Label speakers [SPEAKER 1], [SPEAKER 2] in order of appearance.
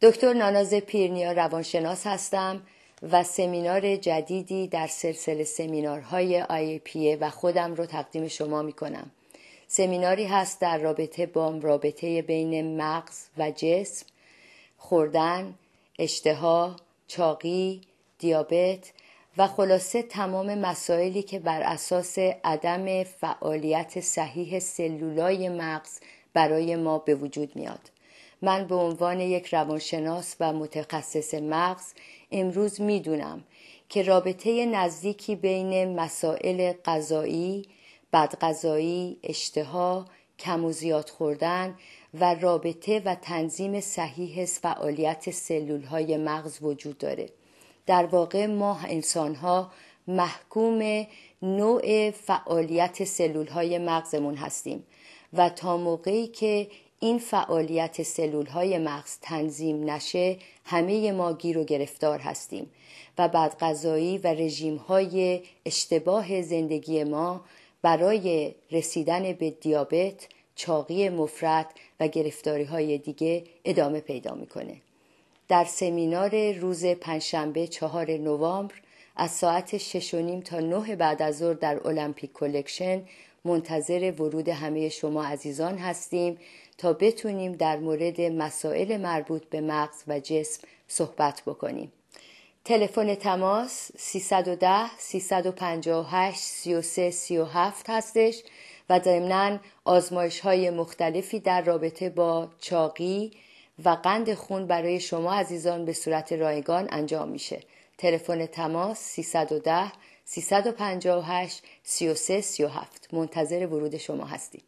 [SPEAKER 1] دکتر ناناز پیرنیا روانشناس هستم و سمینار جدیدی در سلسله سمینارهای IAPA و خودم رو تقدیم شما می کنم. سمیناری هست در رابطه بین مغز و جسم، خوردن، اشتها، چاقی، دیابت و خلاصه تمام مسائلی که بر اساس عدم فعالیت صحیح سلولای مغز برای ما به وجود میاد. من به عنوان یک روانشناس و متخصص مغز امروز میدونم که رابطه نزدیکی بین مسائل غذایی، بدغذایی، اشتها، کم و زیاد خوردن و رابطه و تنظیم صحیح فعالیت سلولهای مغز وجود داره. در واقع ما انسان‌ها محکوم نوع فعالیت سلولهای مغزمون هستیم و تا موقعی که این فعالیت سلولهای مغز تنظیم نشه همه ما گیر و گرفتار هستیم و بدغذایی و رژیم‌های اشتباه زندگی ما برای رسیدن به دیابت، چاقی مفرط و گرفتاری‌های دیگه ادامه پیدا می‌کنه. در سمینار روز پنجشنبه 4 نوامبر از ساعت 6:30 تا 9 بعد از ظهر در المپیک کلکشن منتظر ورود همه شما عزیزان هستیم تا بتونیم در مورد مسائل مربوط به مغز و جسم صحبت بکنیم. تلفن تماس 310 358 3337 هستش و ضمناً آزمایش‌های مختلفی در رابطه با چاقی و قند خون برای شما عزیزان به صورت رایگان انجام میشه. تلفن تماس 310 358 3337. منتظر ورود شما هستیم.